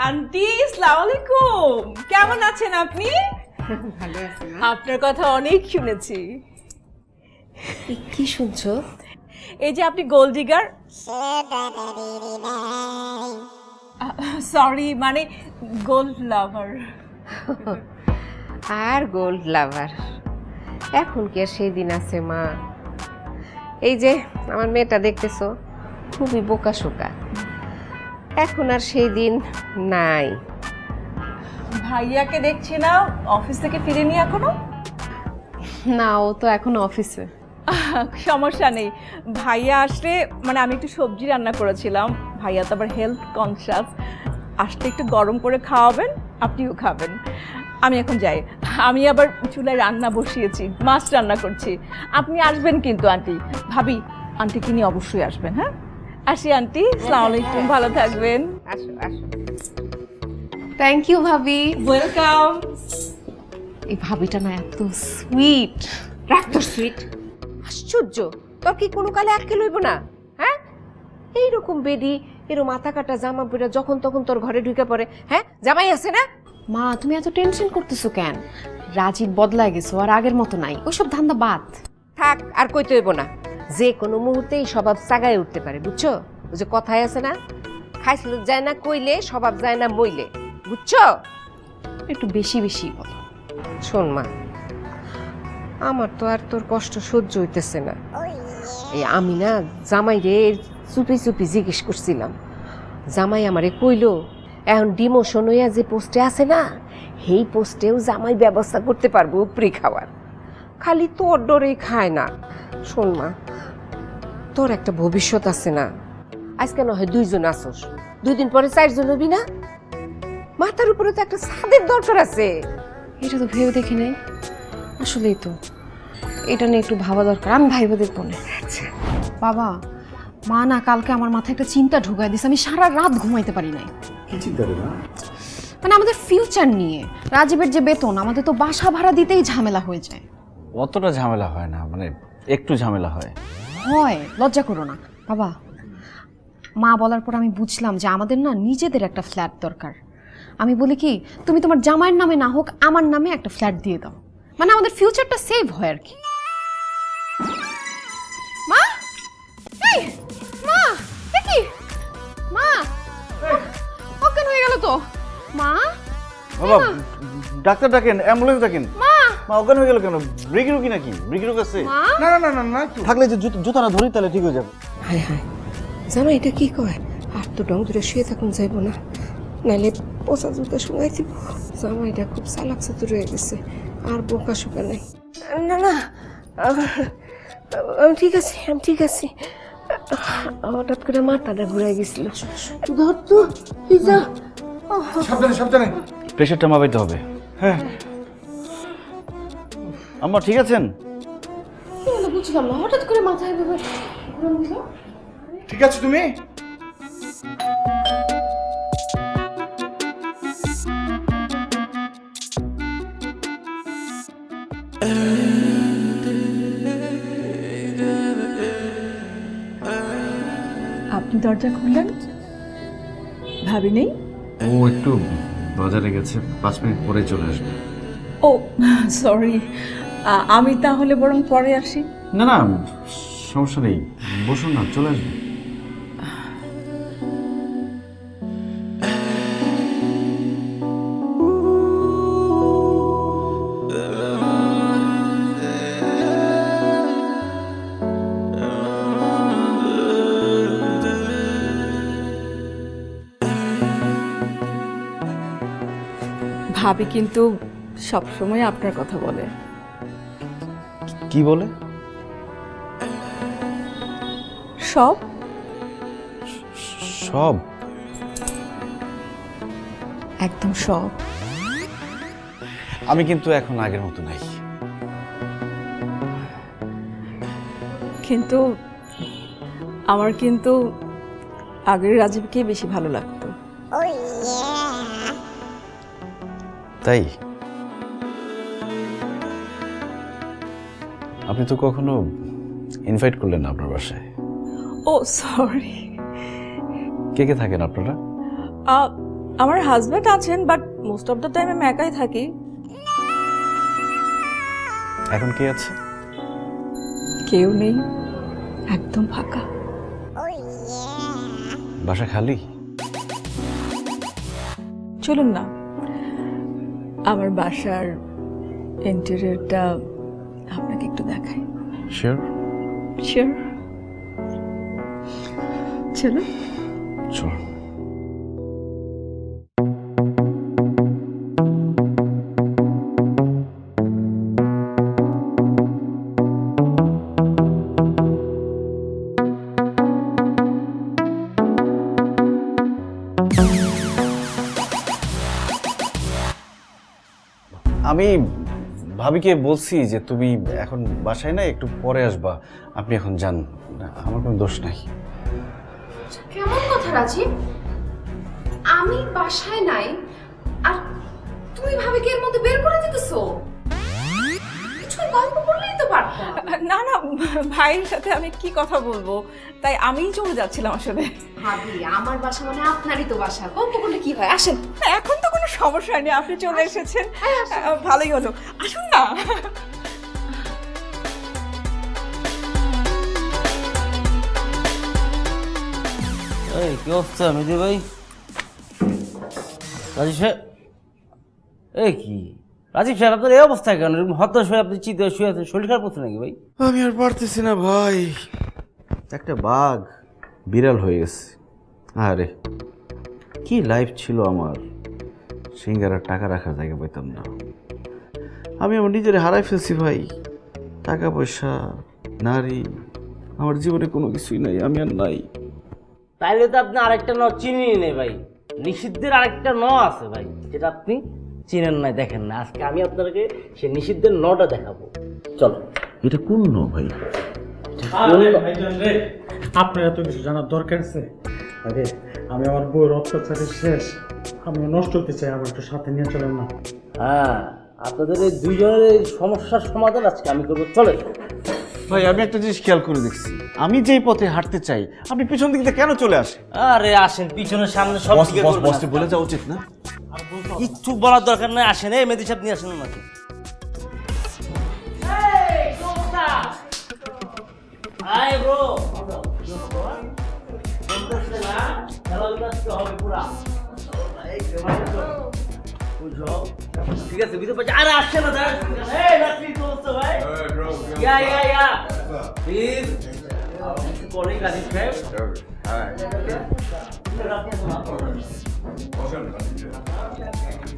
Aunty আসসালামু আলাইকুম, কেমন আছেন আপনি? ভালো আছি না? আপনার কথা অনেক শুনেছি। কি শুনছো? এই যে আপনি গোল্ড ডিগার, সরি মানে গোল্ড লাভার। আর গোল্ড লাভার এখন কি আর সেই দিন আছে মা? এই যে আমার মেয়েটা দেখতেছো, খুবই বোকা শোকা। এখন আর সেই দিন নাই। ভাইয়াকে দেখছি না, অফিস থেকে ফিরেনি এখনো? না, ও তো এখন অফিসে। সমস্যা নেই, ভাইয়া আসলে মানে আমি একটু সবজি রান্না করেছিলাম, ভাইয়া তো আবার হেলথ কনসিয়াস, আসলে একটু গরম করে খাওয়াবেন, আপনিও খাবেন। আমি এখন যাই, আমি আবার চুলায় রান্না বসিয়েছি, মাছ রান্না করছি। আপনি আসবেন কিন্তু আন্টি, ভাবি আন্টিকে নিয়ে অবশ্যই আসবেন। হ্যাঁ আসি আন্টি, আসসালামু আলাইকুম, ভালো থাকবেন। আসো আসো। থ্যাংক ইউ ভাবি। ওয়েলকাম। এই ভাবিটা না এত সুইট, রাখ তোর সুইট। আশ্চর্য, তোর কি কোনো কালে আটকে লইব না? হ্যাঁ, এইরকম বেডি এরকম মাথা কাটা জামা পরে যখন তখন তোর ঘরে ঢুকে পড়ে। হ্যাঁ, জামাই আছে না? মা তুমি এত টেনশন করতেছো কেন? রাজীব বদলায় গেছো, আর আগের মতো নাই, ওইসব ধান্দা বাদ। থাক, আর কইতে হইব না। যে কোনো মুহূর্তেই স্বভাব চাগায় উঠতে পারে, বুঝছো? ওই যে কথায় আছে না, খাইছিল যায় না কইলে স্বভাব যায় না মইলে, বুঝছো? একটু বেশি বেশি বলো। শোন মা, আমার তো আর তোর কষ্ট সহ্য হইতেছে না। এই আমি না জামাই রে চুপি চুপি জিজ্ঞেস করছিলাম, জামাই আমারে কইলো এখন ডিমোশন হইয়া যে পোস্টে আছে না, সেই পোস্টেও জামাই ব্যবস্থা করতে পারবো উপরি খাওয়ার। খালি তোর ডরেই খায় না। শোন মা, তোর একটা ভবিষ্যৎ আছে না। আজকে না হয় 2 জন আসোস, 2 দিন পরে 4 জন হবি না? মাথার উপরে তো একটা ছাদের দরকার আছে। এটা তো ভেবে দেখি নাই, আসলেই তো এটা নিয়ে একটু ভাবা দরকার। আমি ভাইবা দেখবো না। আচ্ছা বাবা, মা না কালকে আমার মাথায় একটা চিন্তা ঢুকাই দিছে, আমি সারা রাত ঘুমাইতে পারি নাই। কি চিন্তা রে মা? মানে আমাদের ফিউচার নিয়ে, রাজীবের যে বেতন, আমাদের তো বাসা ভাড়া দিতেই ঝামেলা হয়ে যায়। অতটা ঝামেলা হয় না, মানে একটু ঝামেলা হয়। হয়, লজ্জা করো না বাবা। মা বলার পর আমি বুঝলাম যে আমাদের না নিজেদের একটা ফ্ল্যাট দরকার। আমি বলি কি, তুমি তোমার জামাইয়ের নামে না হোক আমার নামে একটা ফ্ল্যাট দিয়ে দাও, মানে আমাদের ফিউচারটা সেভ হয় আর কি। মা, এই মা, এ কি মা, অজ্ঞান হয়ে গেল তো। মা, বাবা, ডাক্তার ডাকেন, অ্যাম্বুলেন্স ডাকেন। মা, মা অজ্ঞান হয়ে গেল কেন? ব্রেকি রুকি নাকি? ব্রেকি রুক আছে? মা। না না না না না, থাকলে যে জুতা না ধরি তাহলে ঠিক হয়ে যাবে। হায় হায়, জামাই এটা কি কয়? আর তো ডং ধরে শুয়ে থাকুন যাইব না, নাইলে পচা জুতা শুনাই দিব। জামাইটা খুব চালাক চাতুর হয়ে গেছে, আর বোকা শোকা নাই। না না, আমি ঠিক আছি, আমি ঠিক আছি। হঠাৎ করে মাথাটা ঘুরাই গেছিল। ধর তো, যা। সাবধানে সাবধানে, প্রেশারটা মাপাইতে হবে। হ্যাঁ আম্মা ঠিক আছেন? বুঝলাম না, হঠাৎ করে মাথায় এভাবে ঘুরান দিল। ঠিক আছে তুমি? আপনি দরজা খুললেন, ভাবি নেই? ও একটু বাজারে গেছে, 5 মিনিট পরে চলে আসবে। ও সরি, আমি তাহলে বরং পরে আসি। না না, সমস্যা নেই, বসুন না, চলে আসবে। ভাবি কিন্তু সবসময় আপনার কথা বলে। কি বলে? সব সব? একদম সব। আমি কিন্তু এখন আগের মতো নাই। কিন্তু আমার কিন্তু আগের রাজীবকে বেশি ভালো লাগতো। তাই? আপনি তো কখনো ইনভাইট করলেন না আপনার বাসায়। ও সরি। কে কে থাকেন আপনারা? আমার হাজব্যান্ড আছেন, but most of the time আমি একাই থাকি। এখন কি আছে? কেউ নেই, একদম ফাঁকা। বাসা খালি? চলুন না, আমার বাসার ইন্টেরিয়রটা আপনাকে একটু দেখাই। শিওর? শিওর, চলুন। চল। আমি ভাবিকে বলছি যে তুমি এখন বাসায় না, একটু পরে আসবা, আপনি এখন যান, আমার কোনো দোষ নাই। কেমন কথা রাজীব? আমি বাসায় নাই আর তুমি ভাবিকে এর মধ্যে বের করে দিতেছো? কিছু গল্প করলেই তো পারতাম। না না, ভাইয়ের সাথে আমি কি কথা বলবো, তাই আমিই চলে যাচ্ছিলাম আসলে। ভাবি, আমার বাসা মানে আপনারই তো বাসা, গল্প করলে কি হয়? আসেন। এখন তো কোনো সমস্যা নেই, আপনি চলে এসেছেন, ভালোই হলো, আসুন না। এই কি অবস্থা মেদি ভাই? রাজীব সাহেব, এই কি রাজীব সাহেব আপনার এই অবস্থা কেন? এরকম হতাশ হয়ে আপনি চিন্তা শুয়ে আছেন, শরীর খারাপ হচ্ছে নাকি ভাই? আমি আর পারতেছি না ভাই, একটা বাঘ বিড়াল হয়ে গেছে। আরে কি লাইফ ছিল আমার, সিঙ্গারার টাকা রাখার জায়গা পাইতাম না। আমি আমার নিজের হারাই ফেলছি ভাই, টাকা পয়সা, নারী, আমার জীবনে কোনো কিছুই নাই, আমি আর নাই। তাইলে তো আপনি আরেকটা ন চিনি নেই ভাই, নিষিদ্ধের আরেকটা ন আছে ভাই, যেটা আপনি চিনেন নাই, দেখেন না। আজকে আমি আপনাকে সে নিষিদ্ধের নটা দেখাবো, চলো। এটা কোন ন ভাই? আপনার এত কিছু জানার দরকার আছে? আরে আমি আমার বউয়ের অত্যাচারে শেষ, আমি নষ্ট হতে চাই, আমার একটু সাথে নিয়ে চলেন না? হ্যাঁ, আপনাদের এই দুইজনের এই সমস্যার সমাধান আজকে আমি করবো, চলে। ভাই আমি একটা জিনিস খেয়াল করে দেখছি, আমি যেই পথে হাঁটতে চাই আপনি পিছন দিক দিয়ে কেন চলে আসেন? আরে আসেন, পিছনের সামনে সব দিকে করবেন। বসতে বলে যাওয়া উচিত না? কিচ্ছু বলার দরকার নাই, আসেন। এই মেদি সাহেব নিয়ে আসেন আমাকে। হাই ব্রো, ঠিক আছে, ভিতরে পাচ্ছি। আরে আসছে না, ভাই। ইয়া ইয়া ইয়া প্লিজ পরে রাজীব সাহেব।